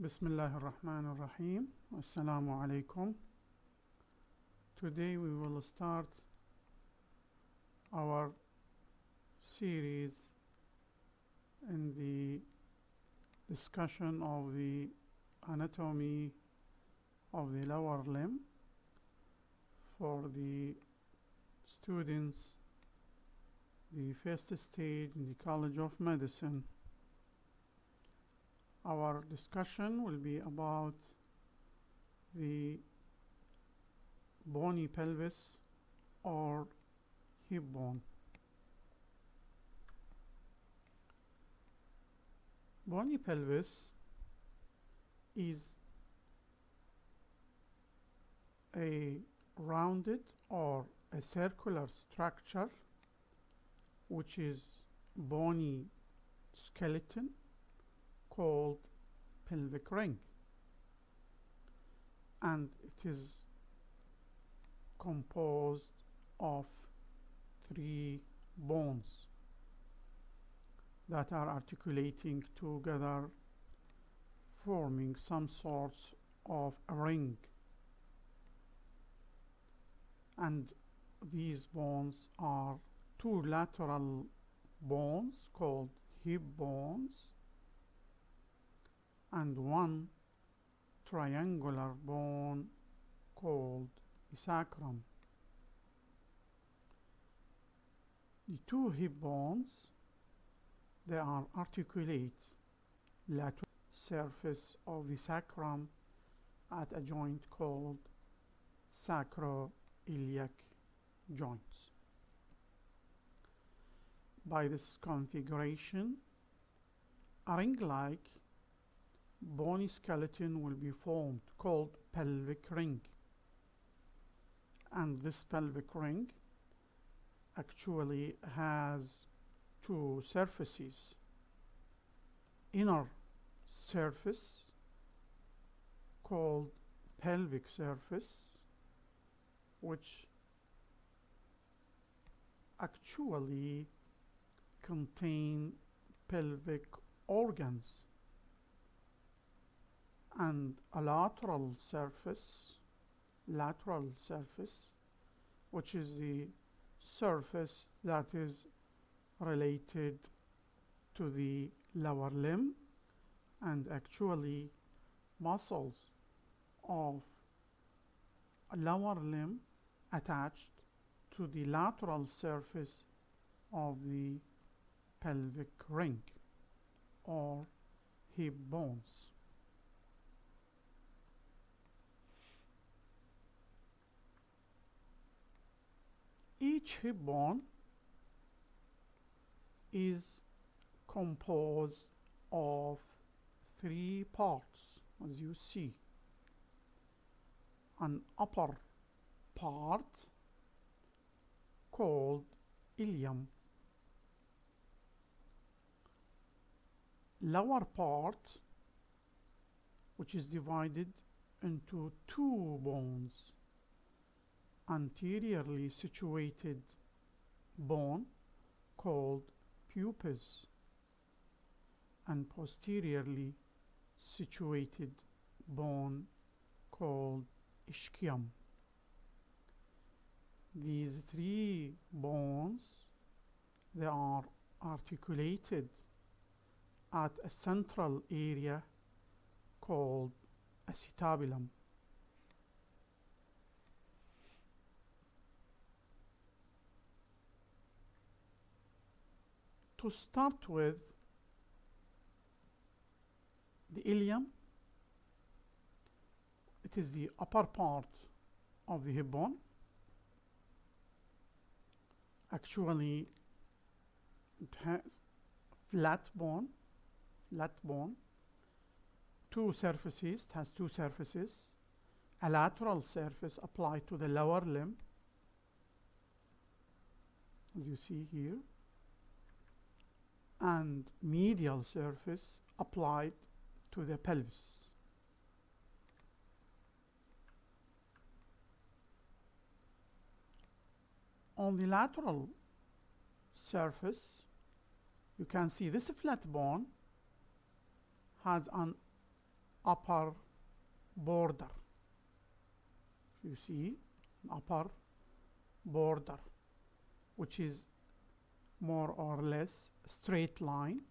بسم الله الرحمن الرحيم. السلام عليكم. Today we will start our series in the discussion of the anatomy of the lower limb for the students, the first stage in the College of Medicine. Our discussion will be about the bony pelvis or hip bone. Bony pelvis is a rounded or a circular structure which is bony skeleton called pelvic ring, and it is composed of 3 bones that are articulating together, forming some sorts of a ring. And these bones are 2 lateral bones called hip bones and 1 triangular bone called the sacrum. The 2 hip bones, they are articulate lateral surface of the sacrum at a joint called sacroiliac joints. By this configuration, a ring-like bony skeleton will be formed called pelvic ring, and this pelvic ring actually has 2 surfaces: inner surface called pelvic surface, which actually contain pelvic organs, and a lateral surface, which is the surface that is related to the lower limb, and actually muscles of a lower limb attached to the lateral surface of the pelvic ring or hip bones. Each hip bone is composed of 3 parts, as you see. An upper part called ilium, lower part which is divided into 2 bones: anteriorly situated bone called pubis and posteriorly situated bone called ischium. These 3 bones, they are articulated at a central area called acetabulum. To start with, the ilium, it is the upper part of the hip bone. Actually, it has flat bone, 2 surfaces, it has 2 surfaces, a lateral surface applied to the lower limb, as you see here, and medial surface applied to the pelvis. On the lateral surface, you can see this flat bone has an upper border. You see an upper border, which is more or less straight line,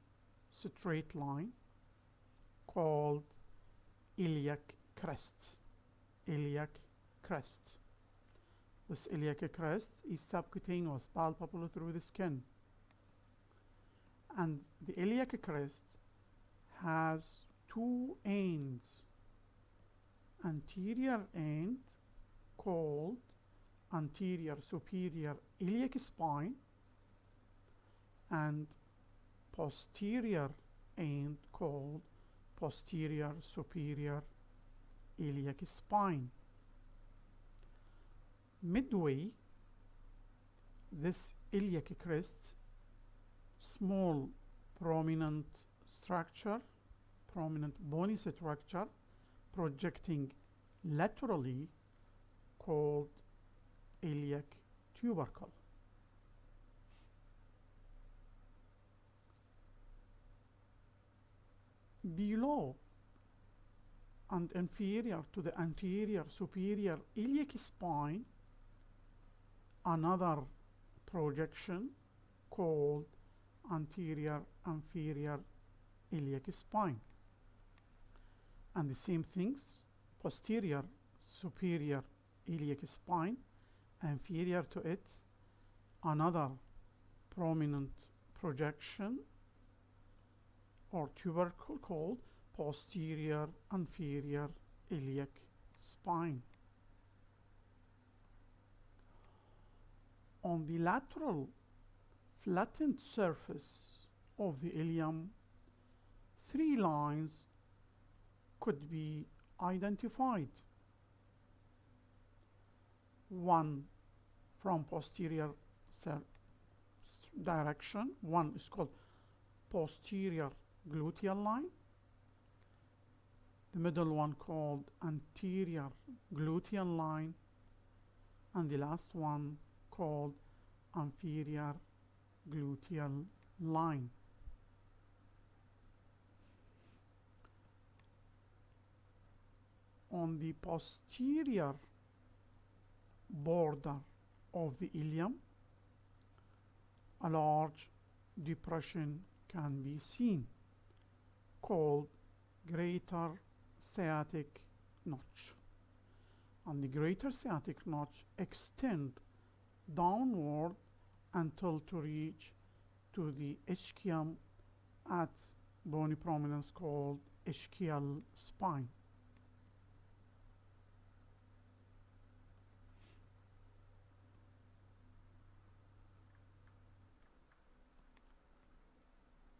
called iliac crest. Iliac crest. This iliac crest is subcutaneous, palpable through the skin. And the iliac crest has two ends. Anterior end called anterior superior iliac spine, and posterior end called posterior superior iliac spine. Midway, this iliac crest, small prominent bony structure projecting laterally called iliac tubercle. Below and inferior to the anterior superior iliac spine, another projection called anterior inferior iliac spine. And the same things, posterior superior iliac spine, inferior to it, another prominent projection or tubercle called posterior inferior iliac spine. On the lateral flattened surface of the ilium, three lines could be identified. One from posterior direction, one is called posterior gluteal line, the middle one called anterior gluteal line, and the last one called inferior gluteal line. On the posterior border of the ilium, a large depression can be seen called greater sciatic notch. And the greater sciatic notch extend downward until to reach to the ischium at bony prominence called ischial spine.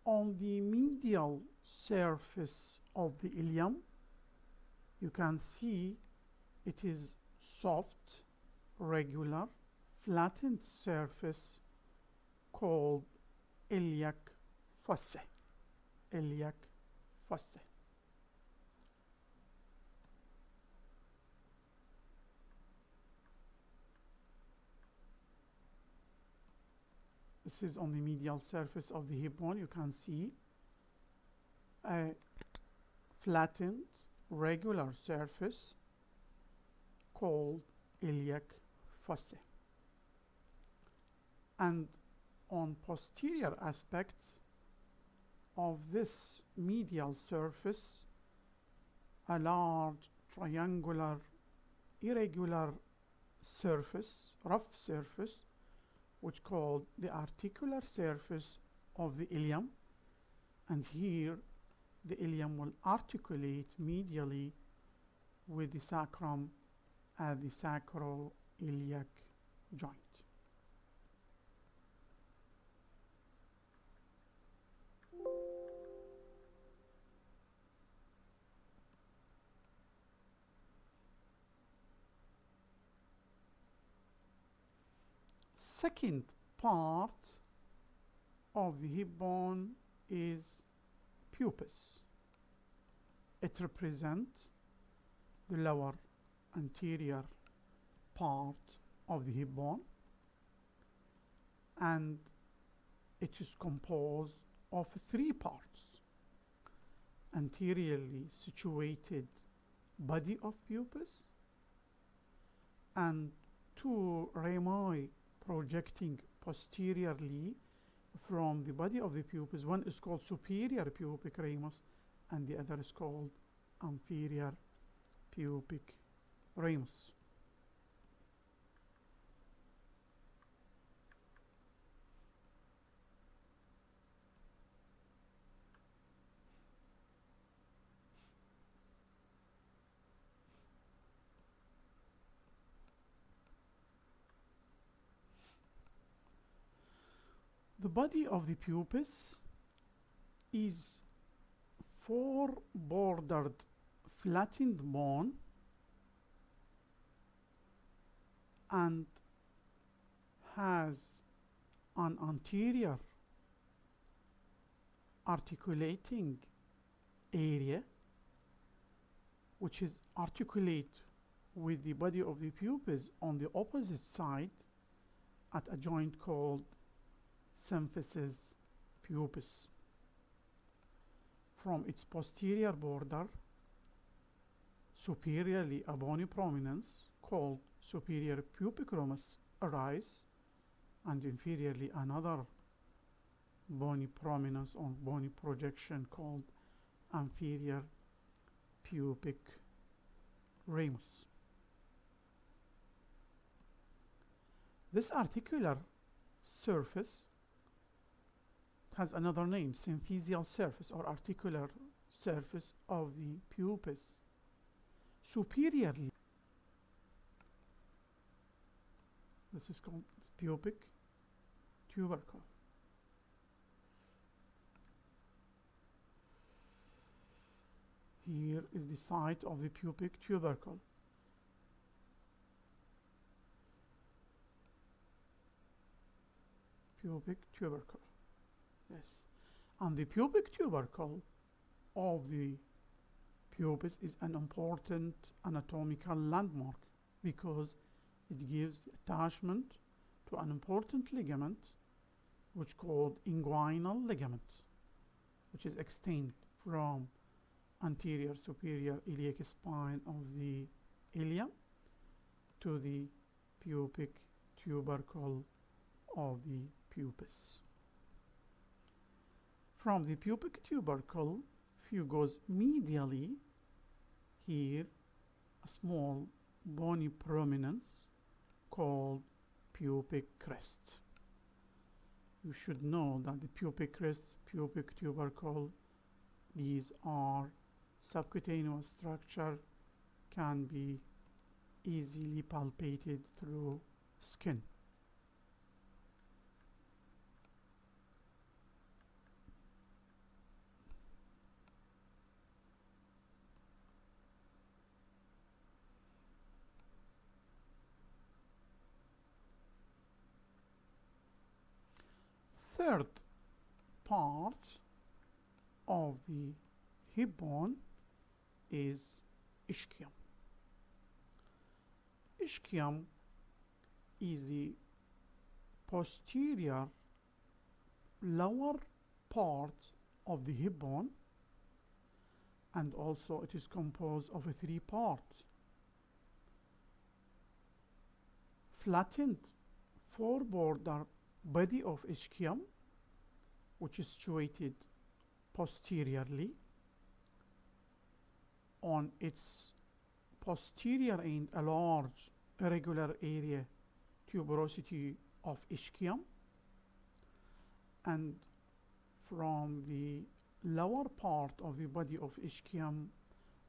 On the medial surface of the ilium, you can see it is soft, regular, flattened surface called iliac fossa. Iliac fossa. This is on the medial surface of the hip bone. You can see a flattened, regular surface called iliac fossa. And on posterior aspect of this medial surface, a large triangular irregular surface, rough surface, which called the articular surface of the ilium, and here the ilium will articulate medially with the sacrum at the sacroiliac joint. Second part of the hip bone is pubis. It represents the lower anterior part of the hip bone, and it is composed of three parts. anteriorly situated body of pupus, and two rami projecting posteriorly from the body of the pupus. One is called superior pubic ramus and the other is called inferior pubic ramus. The body of the pupus is four-bordered flattened bone and has an anterior articulating area which is articulate with the body of the pupus on the opposite side at a joint called symphysis pupus. From its posterior border, superiorly a bony prominence called superior pubic ramus arise, and inferiorly another bony prominence or bony projection called inferior pubic ramus. This articular surface has another name, symphysial surface or articular surface of the pupus. Superiorly, this is called pubic tubercle. Here is the site of the pubic tubercle. Pubic tubercle. Yes. And the pubic tubercle of the pupus is an important anatomical landmark because it gives attachment to an important ligament which is called inguinal ligament, which is extended from anterior superior iliac spine of the ilium to the pubic tubercle of the pupus. From the pubic tubercle, if you goes medially, here a small bony prominence called pubic crest. You should know that the pubic crest, pubic tubercle, these are subcutaneous structure, can be easily palpated through skin. Third part of the hip bone is ischium. Ischium is the posterior lower part of the hip bone, and also it is composed of three parts. Flattened four-border body of ischium, which is situated posteriorly. On its posterior end, a large irregular area, tuberosity of ischium, and from the lower part of the body of ischium,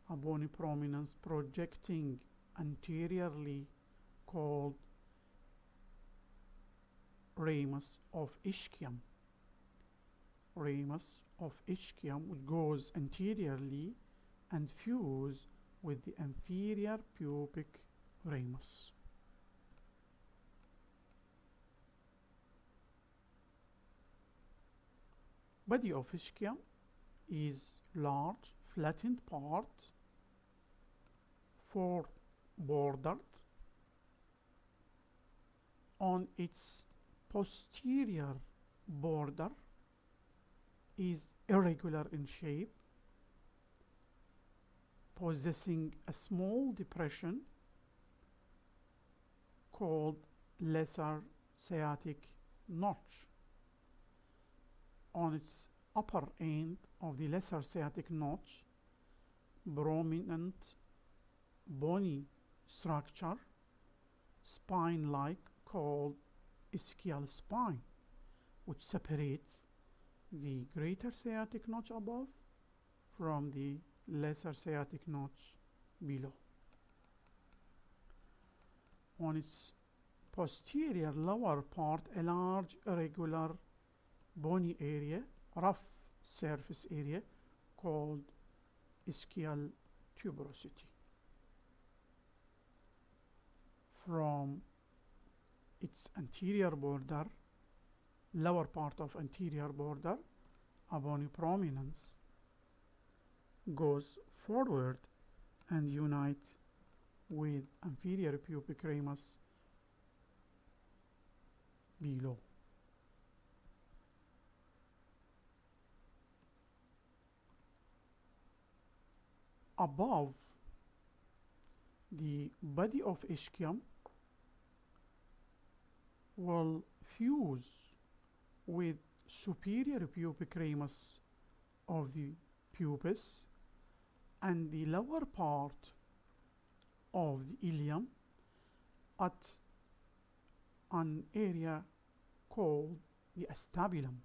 a bony prominence projecting anteriorly called ramus of ischium. Ramus of ischium, which goes anteriorly and fuse with the inferior pubic ramus. Body of ischium is large, flattened part, four-bordered. On its posterior border is irregular in shape possessing a small depression called lesser sciatic notch. On its upper end of the lesser sciatic notch, prominent bony structure, spine-like, called ischial spine, which separates the greater sciatic notch above from the lesser sciatic notch below. On its posterior lower part, a large irregular bony area, rough surface area, called ischial tuberosity. From its anterior border, lower part of anterior border, a bony prominence goes forward and unite with inferior pubic ramus below. Above the body of ischium will fuse with superior pubic ramus of the pubis and the lower part of the ilium at an area called the acetabulum.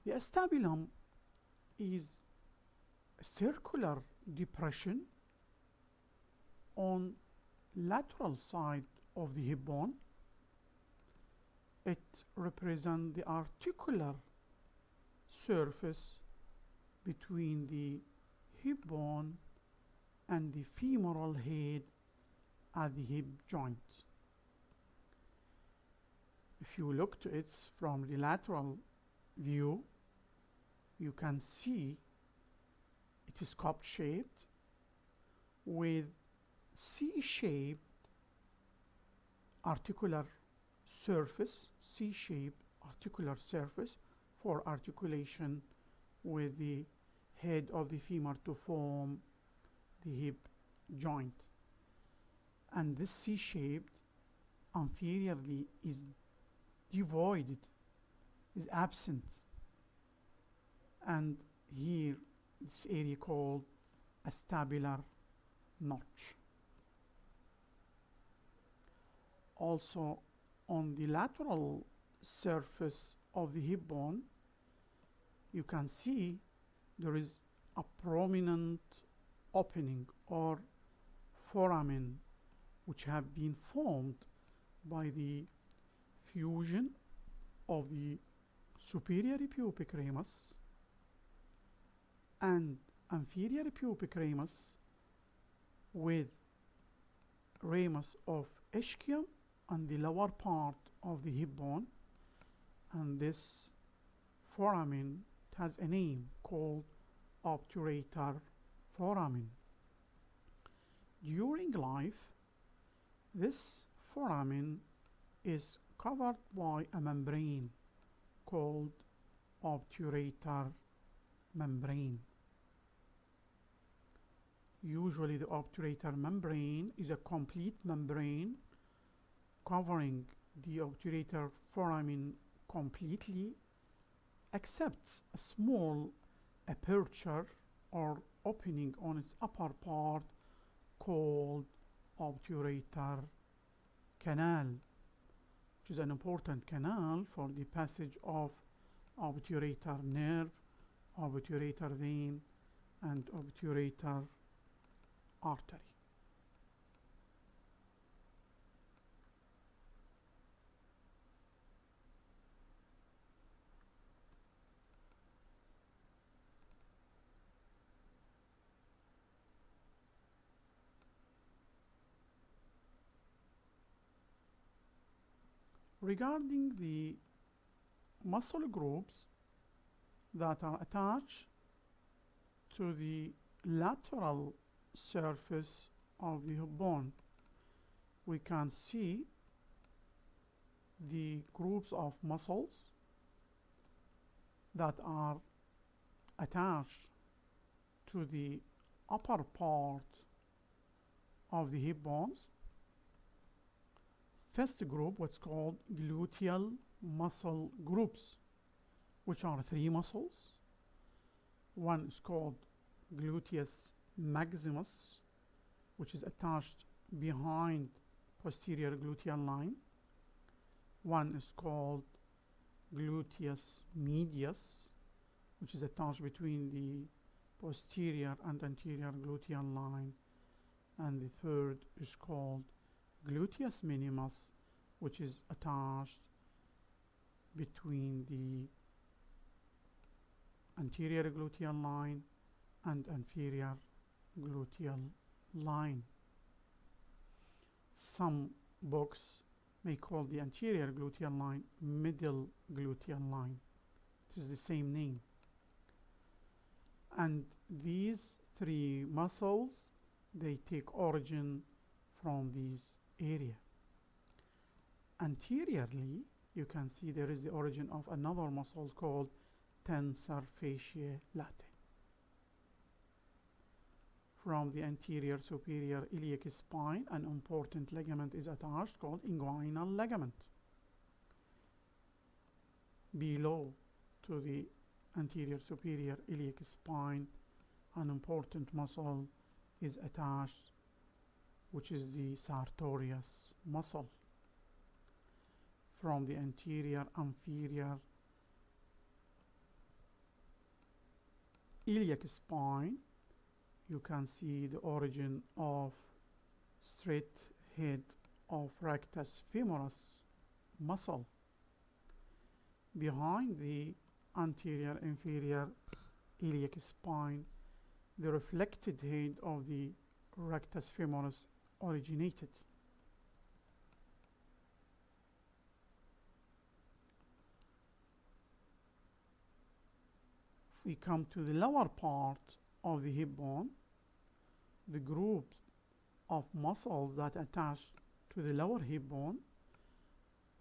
The acetabulum is a circular depression on lateral side of the hip bone. It represents the articular surface between the hip bone and the femoral head at the hip joint. If you look to it from the lateral view, you can see it is cup-shaped with C-shaped articular surface, C-shaped articular surface for articulation with the head of the femur to form the hip joint. And this C-shaped inferiorly is devoided, is absent. And here, this area called acetabular notch. Also, on the lateral surface of the hip bone, you can see there is a prominent opening or foramen which have been formed by the fusion of the superior pubic ramus and inferior pubic ramus with ramus of ischium and the lower part of the hip bone, and this foramen has a name called obturator foramen. During life, this foramen is covered by a membrane called obturator membrane. Usually the obturator membrane is a complete membrane covering the obturator foramen completely, except a small aperture or opening on its upper part called obturator canal, which is an important canal for the passage of obturator nerve, obturator vein, and obturator artery. Regarding the muscle groups that are attached to the lateral surface of the hip bone, we can see the groups of muscles that are attached to the upper part of the hip bones. First group, what's called gluteal muscle groups, which are 3 muscles. One is called gluteus maximus, which is attached behind posterior gluteal line. One is called gluteus medius, which is attached between the posterior and anterior gluteal line. And the third is called gluteus minimus, which is attached between the anterior gluteal line and inferior gluteal line. Some books may call the anterior gluteal line middle gluteal line. It is the same name. And these 3 muscles, they take origin from these area. Anteriorly, you can see there is the origin of another muscle called tensor fasciae latae. From the anterior superior iliac spine, an important ligament is attached called inguinal ligament. Below to the anterior superior iliac spine, an important muscle is attached, which is the sartorius muscle. From the anterior inferior iliac spine, you can see the origin of straight head of rectus femoris muscle. Behind the anterior inferior iliac spine, the reflected head of the rectus femoris originated. If we come to the lower part of the hip bone, the group of muscles that attach to the lower hip bone,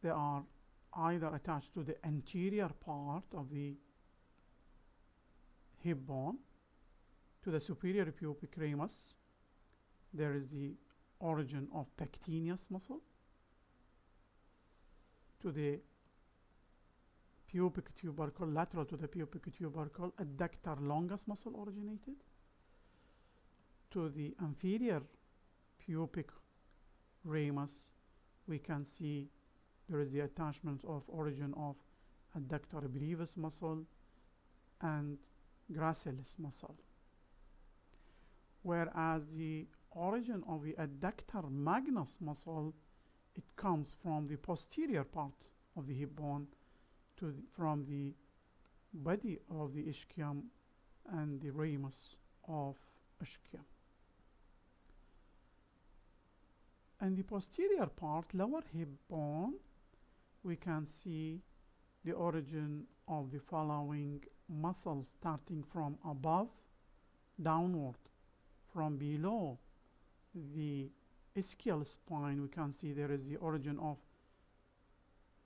they are either attached to the anterior part of the hip bone, to the superior pubic ramus. There is the origin of pectineus muscle. To the pubic tubercle, lateral to the pubic tubercle, adductor longus muscle originated. To the inferior pubic ramus, we can see there is the attachment of origin of adductor brevis muscle and gracilis muscle. Whereas the origin of the adductor magnus muscle, it comes from the posterior part of the hip bone, from the body of the ischium and the ramus of ischium. And the posterior part, lower hip bone, we can see the origin of the following muscles, starting from above downward. From below the ischial spine, we can see there is the origin of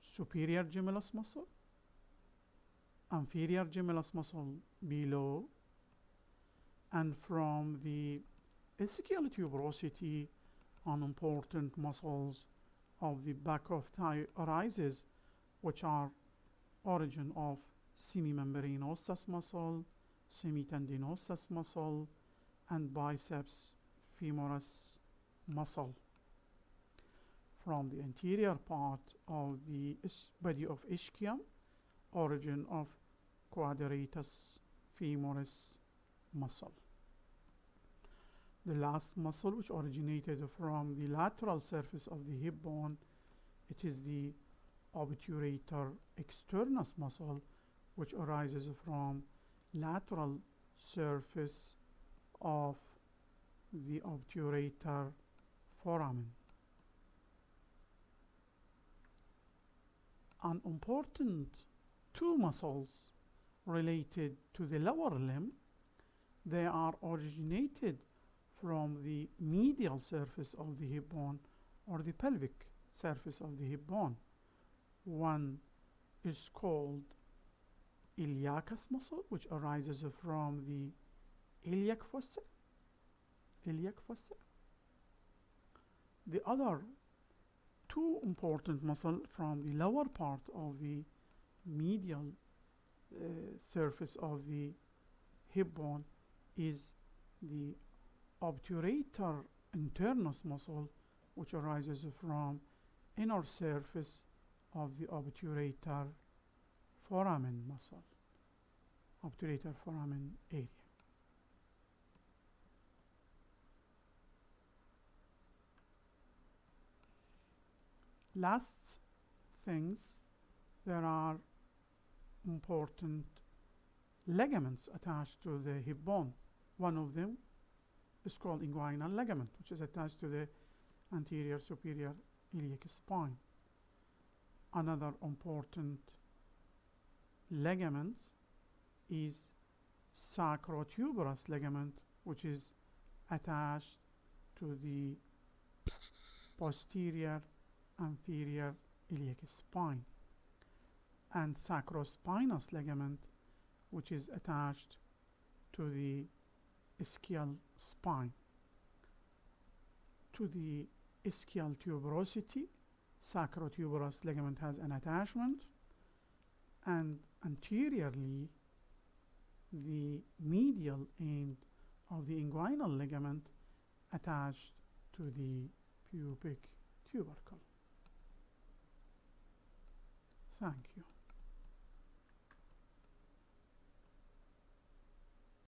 superior gemellus muscle, inferior gemellus muscle below, and from the ischial tuberosity, unimportant muscles of the back of thigh arises, which are origin of semimembranosus muscle, semitendinosus muscle, and biceps femoris muscle. From the anterior part of the body of ischium, origin of quadratus femoris muscle. The last muscle which originated from the lateral surface of the hip bone, it is the obturator externus muscle, which arises from lateral surface of the obturator foramen. An important 2 muscles related to the lower limb, they are originated from the medial surface of the hip bone or the pelvic surface of the hip bone. One is called iliacus muscle, which arises from the iliac fossa. Iliac fossa. The other two important muscle from the lower part of the medial surface of the hip bone is the obturator internus muscle, which arises from inner surface of the obturator foramen muscle, obturator foramen area. Last things, there are important ligaments attached to the hip bone. One of them is called inguinal ligament, which is attached to the anterior superior iliac spine. Another important ligament is sacrotuberous ligament, which is attached to the posterior inferior iliac spine, and sacrospinous ligament, which is attached to the ischial spine. To the ischial tuberosity, sacrotuberous ligament has an attachment, and anteriorly the medial end of the inguinal ligament attached to the pubic tubercle. Thank you.